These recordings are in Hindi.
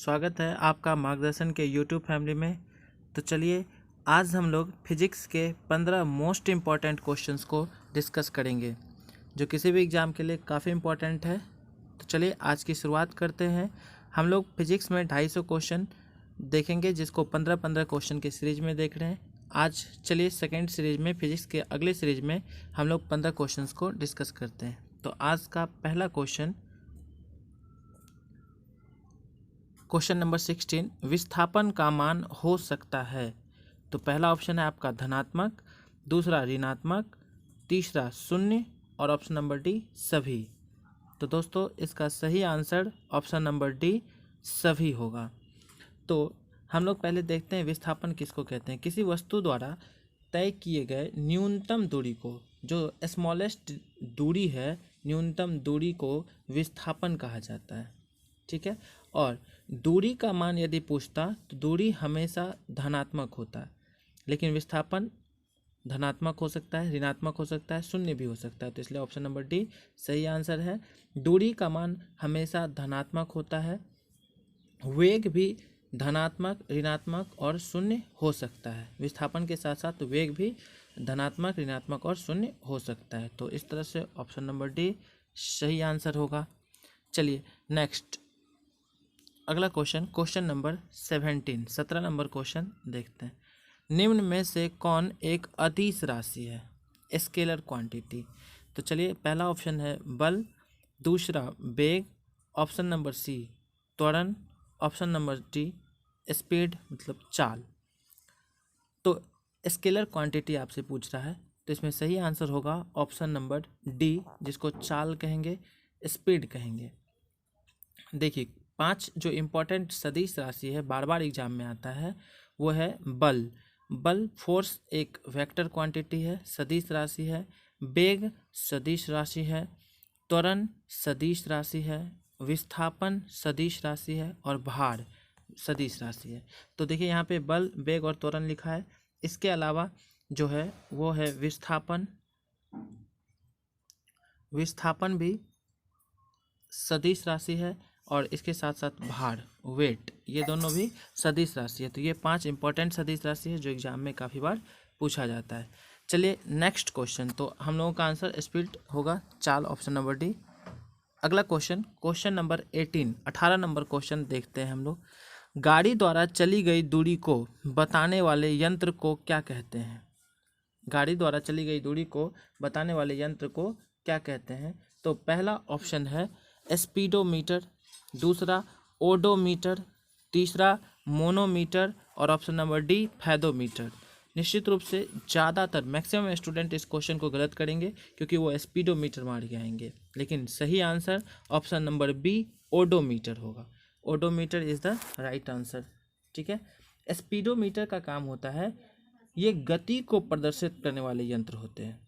स्वागत है आपका मार्गदर्शन के यूट्यूब फैमिली में। तो चलिए आज हम लोग फिजिक्स के 15 मोस्ट इम्पॉर्टेंट क्वेश्चंस को डिस्कस करेंगे जो किसी भी एग्ज़ाम के लिए काफ़ी इम्पॉर्टेंट है। तो चलिए आज की शुरुआत करते हैं। हम लोग फिजिक्स में 250 क्वेश्चन देखेंगे जिसको 15-15 क्वेश्चन के सीरीज में देख रहे हैं। आज चलिए सेकेंड सीरीज में फिजिक्स के अगले सीरीज में हम लोग 15 क्वेश्चंस को डिस्कस करते हैं। तो आज का पहला क्वेश्चन नंबर 16, विस्थापन का मान हो सकता है। तो पहला ऑप्शन है आपका धनात्मक, दूसरा ऋणात्मक, तीसरा शून्य और ऑप्शन नंबर डी सभी। तो दोस्तों इसका सही आंसर ऑप्शन नंबर डी सभी होगा। तो हम लोग पहले देखते हैं विस्थापन किसको कहते हैं। किसी वस्तु द्वारा तय किए गए न्यूनतम दूरी को, जो स्मॉलेस्ट दूरी है, न्यूनतम दूरी को विस्थापन कहा जाता है। ठीक है। और दूरी का मान यदि पूछता तो दूरी हमेशा धनात्मक होता है, लेकिन विस्थापन धनात्मक हो सकता है, ऋणात्मक हो सकता है, शून्य भी हो सकता है। तो इसलिए ऑप्शन नंबर डी सही आंसर है। दूरी का मान हमेशा धनात्मक होता है, वेग भी धनात्मक, ऋणात्मक और शून्य हो सकता है। विस्थापन के साथ साथ वेग भी धनात्मक, ऋणात्मक और शून्य हो सकता है। तो इस तरह से ऑप्शन नंबर डी सही आंसर होगा। चलिए नेक्स्ट अगला क्वेश्चन नंबर 17 नंबर क्वेश्चन देखते हैं। निम्न में से कौन एक अदिश राशि है, स्केलर क्वांटिटी। तो चलिए पहला ऑप्शन है बल, दूसरा वेग, ऑप्शन नंबर सी त्वरण, ऑप्शन नंबर डी स्पीड मतलब चाल। तो स्केलर क्वांटिटी आपसे पूछ रहा है, तो इसमें सही आंसर होगा ऑप्शन नंबर डी, जिसको चाल कहेंगे, स्पीड कहेंगे। देखिए 5 जो इम्पोर्टेंट सदिश राशि है, बार बार एग्जाम में आता है, वो है बल। बल फोर्स एक वेक्टर क्वांटिटी है, सदिश राशि है। वेग सदिश राशि है। त्वरण सदिश राशि है। विस्थापन सदिश राशि है और भार सदिश राशि है। तो देखिए यहाँ पे बल, वेग और त्वरण लिखा है। इसके अलावा जो है वो है विस्थापन। विस्थापन भी सदिश राशि है और इसके साथ साथ भार, वेट, ये दोनों भी सदिश राशि है। तो ये 5 इंपॉर्टेंट सदिश राशि है जो एग्जाम में काफ़ी बार पूछा जाता है। चलिए नेक्स्ट क्वेश्चन, तो हम लोगों का आंसर स्पीड होगा, चाल ऑप्शन नंबर डी। अगला क्वेश्चन नंबर 18 नंबर क्वेश्चन देखते हैं हम लोग। गाड़ी द्वारा चली गई दूरी को बताने वाले यंत्र को क्या कहते हैं। गाड़ी द्वारा चली गई दूरी को बताने वाले यंत्र को क्या कहते हैं। तो पहला ऑप्शन है स्पीडोमीटर, दूसरा ओडोमीटर, तीसरा मोनोमीटर और ऑप्शन नंबर डी फैदोमीटर। निश्चित रूप से ज़्यादातर मैक्सिमम स्टूडेंट इस क्वेश्चन को गलत करेंगे क्योंकि वो स्पीडोमीटर मार के आएंगे, लेकिन सही answer option number B odometer होगा। Odometer is the right answer. ठीक है। स्पीडोमीटर का काम होता है, ये गति को प्रदर्शित करने वाले यंत्र होते हैं,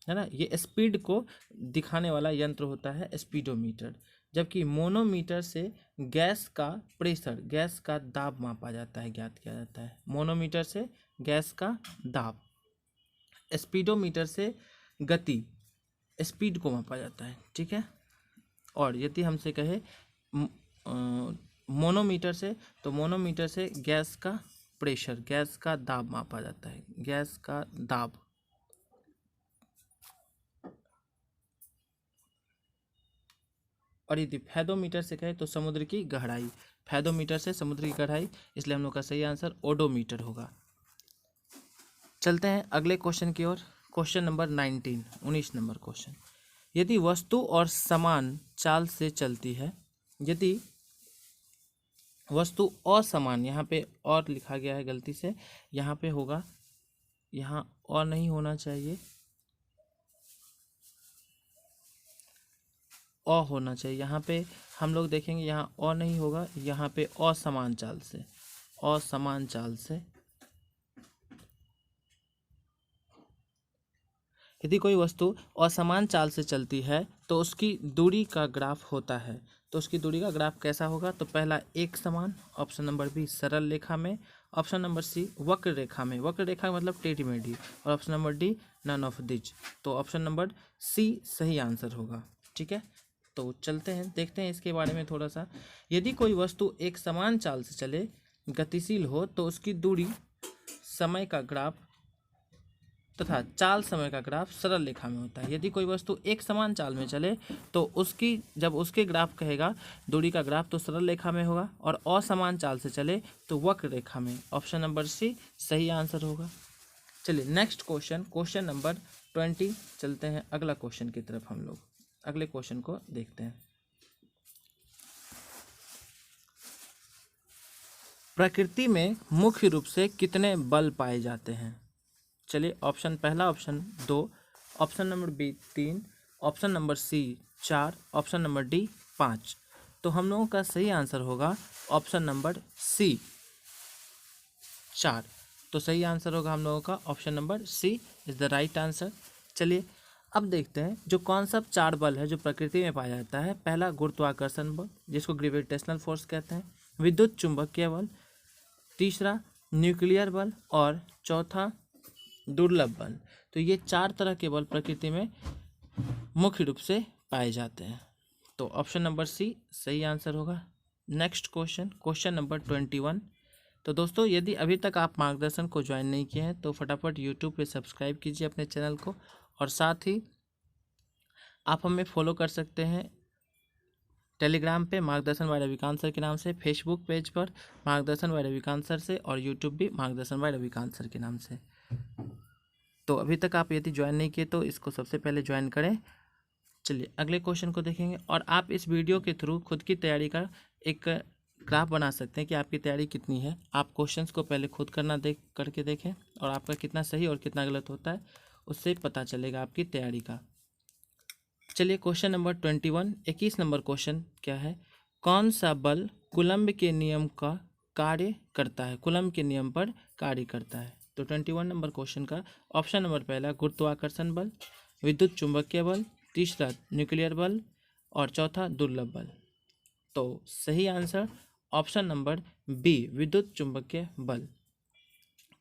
है ना। ये स्पीड को दिखाने वाला यंत्र होता है स्पीडोमीटर, जबकि मोनोमीटर से गैस का प्रेशर, गैस का दाब मापा जाता है, ज्ञात किया जाता है। मोनोमीटर से गैस का दाब, स्पीडोमीटर से गति, स्पीड को मापा जाता है। ठीक है। और यदि हमसे कहे मोनोमीटर से, तो मोनोमीटर से गैस का प्रेशर, गैस का दाब मापा जाता है, गैस का दाब। और यदि फैदोमीटर से कहे तो समुद्र की गहराई, फैदोमीटर से समुद्र की गहराई, इसलिए हम लोग का सही आंसर ओडोमीटर होगा। चलते हैं अगले क्वेश्चन की ओर। Question number 19 number question. यदि वस्तु और समान चाल से चलती है, यदि वस्तु असमान, यहाँ पे और लिखा गया है गलती से, यहाँ पे होगा, यहाँ और नहीं होना चाहिए, अ होना चाहिए। यहाँ पे हम लोग देखेंगे यहाँ अ नहीं होगा, यहाँ पे असमान चाल से, असमान चाल से। यदि कोई वस्तु असमान चाल से चलती है तो उसकी दूरी का ग्राफ होता है। तो उसकी दूरी का ग्राफ कैसा होगा। तो पहला एक समान, ऑप्शन नंबर बी सरल रेखा में, ऑप्शन नंबर सी वक्र रेखा में, वक्र रेखा मतलब टेढ़ी मेढ़ी, और option number D none of which. तो ऑप्शन नंबर सी सही आंसर होगा। ठीक है। तो चलते हैं, देखते हैं इसके बारे में थोड़ा सा। यदि कोई वस्तु एक समान चाल से चले, गतिशील हो, तो उसकी दूरी, समय का ग्राफ तथा चाल समय का ग्राफ सरल रेखा में होता है। यदि कोई वस्तु एक समान चाल में चले तो जब उसके ग्राफ कहेगा दूरी का ग्राफ, तो सरल रेखा में होगा, और असमान चाल से चले तो वक्र रेखा में। ऑप्शन नंबर सी सही आंसर होगा। चलिए नेक्स्ट क्वेश्चन नंबर 20 चलते हैं अगला क्वेश्चन की तरफ। हम लोग अगले क्वेश्चन को देखते हैं। प्रकृति में मुख्य रूप से कितने बल पाए जाते हैं? चलिए पहला option 2, option number B 3, option number C 4, option number D 5। तो हम लोगों का सही आंसर होगा ऑप्शन नंबर सी 4। तो सही आंसर होगा हम लोगों का option number C is the right answer. चलिए अब देखते हैं जो कौन सा 4 बल है जो प्रकृति में पाया जाता है। पहला गुरुत्वाकर्षण बल, जिसको ग्रेविटेशनल फोर्स कहते हैं, विद्युत चुंबकीय बल, तीसरा न्यूक्लियर बल, और चौथा दुर्लभ बल। तो ये 4 तरह के बल प्रकृति में मुख्य रूप से पाए जाते हैं। तो ऑप्शन नंबर सी सही आंसर होगा। Next question number 21। तो दोस्तों यदि अभी तक आप मार्गदर्शन को ज्वाइन नहीं किए हैं तो फटाफट यूट्यूब पे सब्सक्राइब कीजिए अपने चैनल को, और साथ ही आप हमें फॉलो कर सकते हैं टेलीग्राम पे मार्गदर्शन बाय रविकांत सर के नाम से, फेसबुक पेज पर मार्गदर्शन बाय रविकांत सर से, और यूट्यूब भी मार्गदर्शन बाय रविकांत सर के नाम से। तो अभी तक आप यदि ज्वाइन नहीं किए तो इसको सबसे पहले ज्वाइन करें। चलिए अगले क्वेश्चन को देखेंगे, और आप इस वीडियो के थ्रू खुद की तैयारी का एक ग्राफ बना सकते हैं कि आपकी तैयारी कितनी है। आप क्वेश्चंस को पहले खुद करके देखें, और आपका कितना सही और कितना गलत होता है उससे पता चलेगा आपकी तैयारी का। चलिए क्वेश्चन नंबर 21 नंबर क्वेश्चन क्या है? कौन सा बल कूलम्ब के नियम का कार्य करता है, कूलम्ब के नियम पर कार्य करता है? तो 21 नंबर क्वेश्चन का ऑप्शन नंबर पहला गुरुत्वाकर्षण बल, विद्युत चुंबकीय बल, तीसरा न्यूक्लियर बल, और चौथा दुर्लभ बल। तो सही आंसर ऑप्शन नंबर बी विद्युत चुंबकीय बल।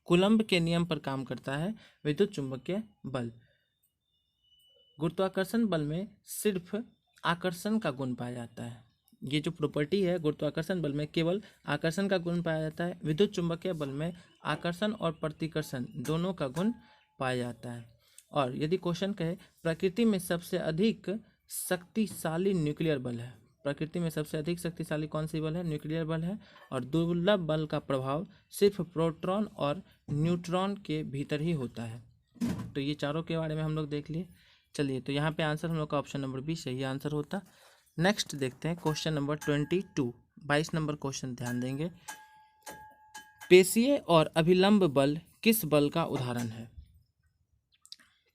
कूलम्ब के नियम पर काम करता है विद्युत चुंबकीय बल। गुरुत्वाकर्षण बल में सिर्फ आकर्षण का गुण पाया जाता है। ये जो प्रॉपर्टी है गुरुत्वाकर्षण बल में केवल आकर्षण का गुण पाया जाता है। विद्युत चुंबकीय बल में आकर्षण और प्रतिकर्षण दोनों का गुण पाया जाता है। और यदि क्वेश्चन कहे प्रकृति में सबसे अधिक शक्तिशाली न्यूक्लियर बल है, प्रकृति में सबसे अधिक शक्तिशाली कौन सी बल है? न्यूक्लियर बल है। और दुर्लभ बल का प्रभाव सिर्फ प्रोटॉन और न्यूट्रॉन के भीतर ही होता है। तो ये चारों के बारे में हम लोग देख लिए। चलिए तो यहाँ पे आंसर हम लोग का ऑप्शन नंबर बी सही आंसर होता। नेक्स्ट देखते हैं क्वेश्चन नंबर 22 नंबर क्वेश्चन ध्यान देंगे। पेशीय और अभिलंब बल किस बल का उदाहरण है?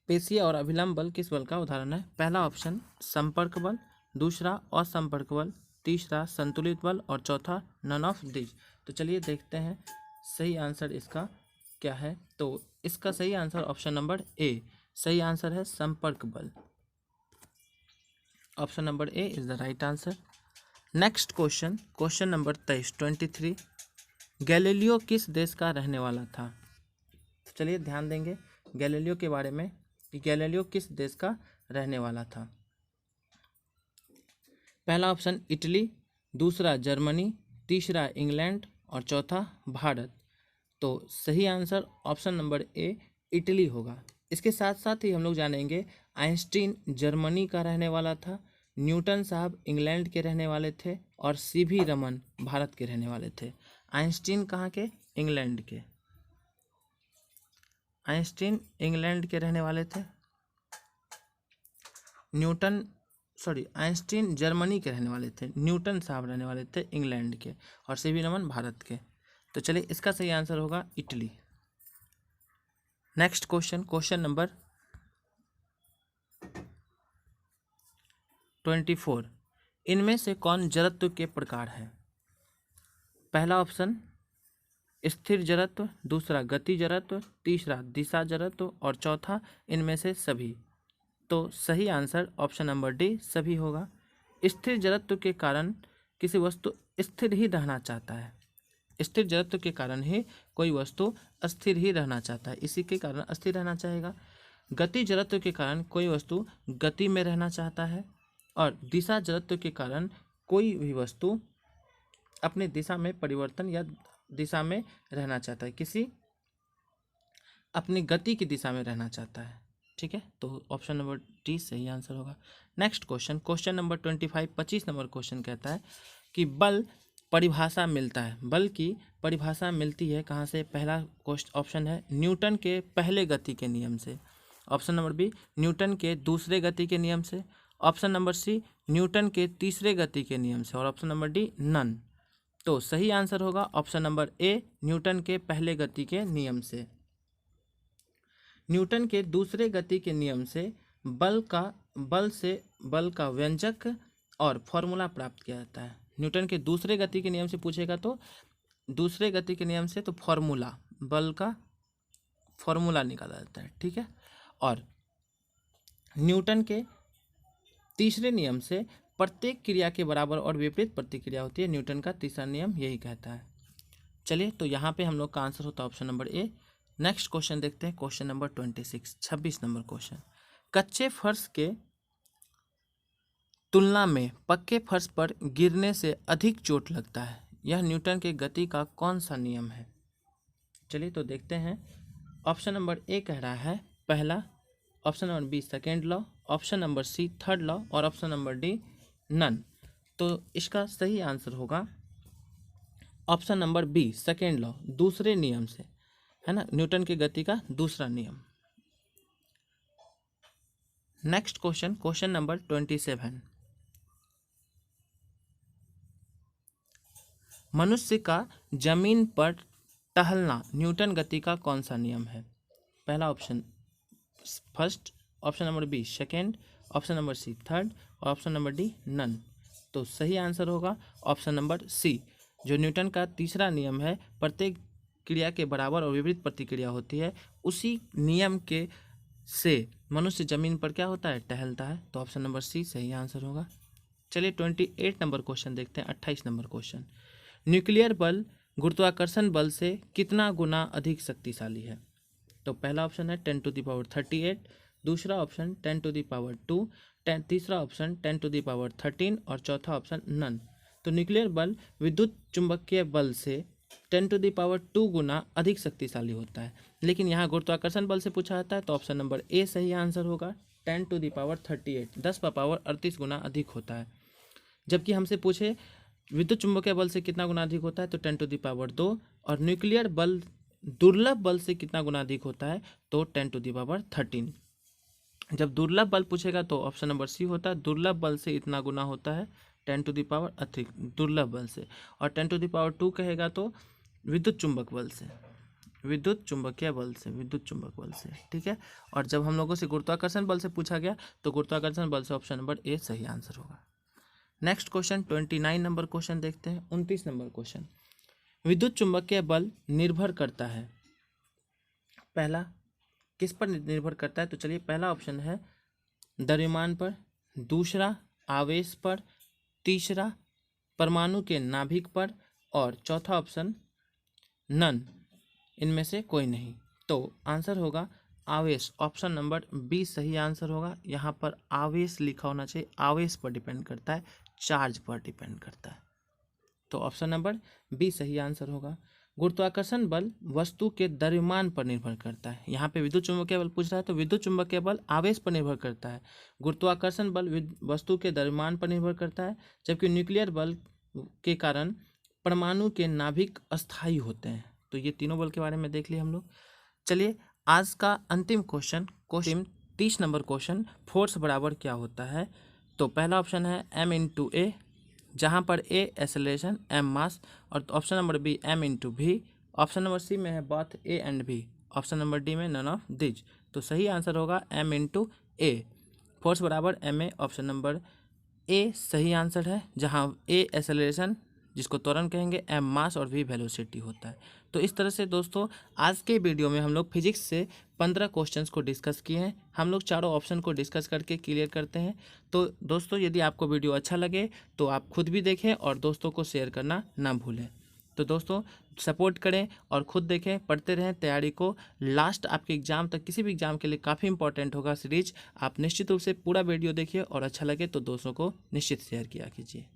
पेशीय और अभिलंब बल किस बल का उदाहरण है? पहला ऑप्शन संपर्क बल, दूसरा असंपर्क बल, तीसरा संतुलित बल, और चौथा नन ऑफ दिस। तो चलिए देखते हैं सही आंसर इसका क्या है। तो इसका सही आंसर ऑप्शन नंबर ए सही आंसर है, संपर्क बल। Option number A is the right answer. Next question number 23 Galileo किस देश का रहने वाला था? चलिए ध्यान देंगे गैलीलियो के बारे में कि गैलीलियो किस देश का रहने वाला था। पहला ऑप्शन इटली, दूसरा जर्मनी, तीसरा इंग्लैंड, और चौथा भारत। तो सही answer option number A Italy होगा। इसके साथ साथ ही हम लोग जानेंगे आइंस्टीन जर्मनी का रहने वाला था, न्यूटन साहब इंग्लैंड के रहने वाले थे, और सीवी रमन भारत के रहने वाले थे। आइंस्टीन कहाँ के? इंग्लैंड के। आइंस्टीन इंग्लैंड के रहने वाले थे। आइंस्टीन जर्मनी के रहने वाले थे, न्यूटन साहब रहने वाले थे इंग्लैंड के, और सीवी रमन भारत के। तो चलिए इसका सही आंसर होगा इटली। नेक्स्ट क्वेश्चन नंबर 24 इनमें से कौन जड़त्व के प्रकार है? पहला ऑप्शन स्थिर जड़त्व, दूसरा गति जड़त्व, तीसरा दिशा जड़त्व, और चौथा इनमें से सभी। तो सही आंसर ऑप्शन नंबर डी सभी होगा। स्थिर जड़त्व के कारण किसी वस्तु स्थिर ही रहना चाहता है। स्थिर जड़त्व के कारण ही कोई वस्तु अस्थिर ही रहना चाहता है, इसी के कारण अस्थिर रहना चाहेगा। गति जड़त्व के कारण कोई वस्तु गति में रहना चाहता है, और दिशा जड़त्व के कारण कोई भी वस्तु अपने दिशा में परिवर्तन या दिशा में रहना चाहता है, किसी अपनी गति की दिशा में रहना चाहता है। ठीक है, तो ऑप्शन नंबर डी सही आंसर होगा। Next question, question number 25, 25 number question कहता है कि बल परिभाषा मिलता है, बल की परिभाषा मिलती है कहाँ से? पहला क्वेश्चन ऑप्शन है न्यूटन के पहले गति के नियम से, ऑप्शन नंबर बी न्यूटन के दूसरे गति के नियम से, ऑप्शन नंबर सी न्यूटन के तीसरे गति के नियम से, और ऑप्शन नंबर डी नन। तो सही आंसर होगा ऑप्शन नंबर ए न्यूटन के पहले गति के नियम से। न्यूटन के दूसरे गति के नियम से बल का व्यंजक और फॉर्मूला प्राप्त किया जाता है। न्यूटन के दूसरे गति के नियम से पूछेगा तो दूसरे गति के नियम से तो फॉर्मूला, बल का फॉर्मूला निकाला जाता है। ठीक है, और न्यूटन के तीसरे नियम से प्रत्येक क्रिया के बराबर और विपरीत प्रतिक्रिया होती है। न्यूटन का तीसरा नियम यही कहता है। चलिए, तो यहाँ पे हम लोग का आंसर होता है option number A. Next question देखते हैं, क्वेश्चन नंबर 26, 26 नंबर क्वेश्चन। कच्चे फर्श के तुलना में पक्के फर्श पर गिरने से अधिक चोट लगता है, यह न्यूटन के गति का कौन सा नियम है? चलिए तो देखते हैं। ऑप्शन नंबर ए कह रहा है पहला, option number B second law, option number C third law, और ऑप्शन नंबर डी नन। तो इसका सही आंसर होगा option number B second law, दूसरे नियम से, है ना, न्यूटन की गति का दूसरा नियम। Next question, question number 27। मनुष्य का जमीन पर टहलना न्यूटन गति का कौन सा नियम है? पहला option first, option number B second, option number C third, और ऑप्शन नंबर डी नन। तो सही आंसर होगा ऑप्शन नंबर सी, जो न्यूटन का तीसरा नियम है, प्रत्येक क्रिया के बराबर और विपरीत प्रतिक्रिया होती है, उसी नियम के से मनुष्य जमीन पर क्या होता है? टहलता है। तो ऑप्शन नंबर सी सही आंसर होगा। चलिए 28 नंबर क्वेश्चन देखते हैं, 28 नंबर क्वेश्चन। न्यूक्लियर बल गुरुत्वाकर्षण बल से कितना गुना अधिक शक्तिशाली है? तो पहला ऑप्शन है 10⁻38, दूसरा ऑप्शन 10⁻2, तीसरा ऑप्शन 10⁻13, और चौथा ऑप्शन नन। तो न्यूक्लियर बल विद्युत चुंबकीय बल से 10⁻2 गुना अधिक शक्तिशाली होता है, लेकिन यहाँ गुरुत्वाकर्षण बल से पूछा जाता है, तो ऑप्शन नंबर ए सही आंसर होगा। 10⁻38, 10⁻38 गुना अधिक होता है। जबकि हमसे पूछे विद्युत चुंबकीय बल से कितना गुना अधिक होता है, तो 10⁻2, और न्यूक्लियर बल दुर्लभ बल से कितना गुना अधिक होता है, तो 10⁻13। जब दुर्लभ बल पूछेगा तो ऑप्शन नंबर सी होता है, दुर्लभ बल से इतना गुना होता है 10⁻, अधिक दुर्लभ बल से, और 10⁻2 कहेगा तो विद्युत चुंबक बल से, विद्युत चुंबकीय बल से, विद्युत चुंबक बल से। ठीक है, और जब हम लोगों से गुरुत्वाकर्षण बल से पूछा गया तो गुरुत्वाकर्षण बल से ऑप्शन नंबर ए सही आंसर होगा। नेक्स्ट क्वेश्चन 29 नंबर क्वेश्चन देखते हैं, 29 नंबर क्वेश्चन। विद्युत चुंबकीय बल निर्भर करता है, पहला किस पर निर्भर करता है? तो चलिए, पहला ऑप्शन है द्रव्यमान पर, दूसरा आवेश पर, तीसरा परमाणु के नाभिक पर, और चौथा ऑप्शन नन, इनमें से कोई नहीं। तो आंसर होगा आवेश, ऑप्शन नंबर बी सही आंसर होगा। यहाँ पर आवेश लिखा होना चाहिए, आवेश पर डिपेंड करता है, चार्ज पर डिपेंड करता है। तो ऑप्शन नंबर बी सही आंसर होगा। गुरुत्वाकर्षण बल वस्तु के द्रव्यमान पर निर्भर करता है। यहाँ पे विद्युत चुंबकीय बल पूछ रहा है, तो विद्युत चुंबकीय बल आवेश पर निर्भर करता है, गुरुत्वाकर्षण बल वस्तु के द्रव्यमान पर निर्भर करता है, जबकि न्यूक्लियर बल के कारण परमाणु के नाभिक अस्थायी होते हैं। तो ये तीनों बल के बारे में देख लिए हम लोग। चलिए, आज का अंतिम question, question 30 number question, force बराबर क्या होता है? तो पहला ऑप्शन है m×a, जहाँ पर a एक्सेलरेशन, m मास, और option number B m×v, option number C में है both a and b, option number D में नन ऑफ दिज। तो सही आंसर होगा m×a, फोर्स बराबर ma, ऑप्शन नंबर ए सही आंसर है, जहाँ a एक्सेलरेशन जिसको त्वरण कहेंगे, m मास और v वेलोसिटी होता है। तो इस तरह से दोस्तों आज के वीडियो में हम लोग फिजिक्स से 15 क्वेश्चंस को डिस्कस किए हैं। हम लोग चारों ऑप्शन को डिस्कस करके क्लियर करते हैं। तो दोस्तों यदि आपको वीडियो अच्छा लगे तो आप खुद भी देखें और दोस्तों को शेयर करना ना भूलें। तो दोस्तों सपोर्ट करें और खुद देखें, पढ़ते रहें, तैयारी को लास्ट आपके एग्जाम तक, किसी भी एग्जाम के लिए काफ़ी इंपॉर्टेंट होगा सीरीज। आप निश्चित रूप से पूरा वीडियो देखिए और अच्छा लगे तो दोस्तों को निश्चित शेयर किया कीजिए।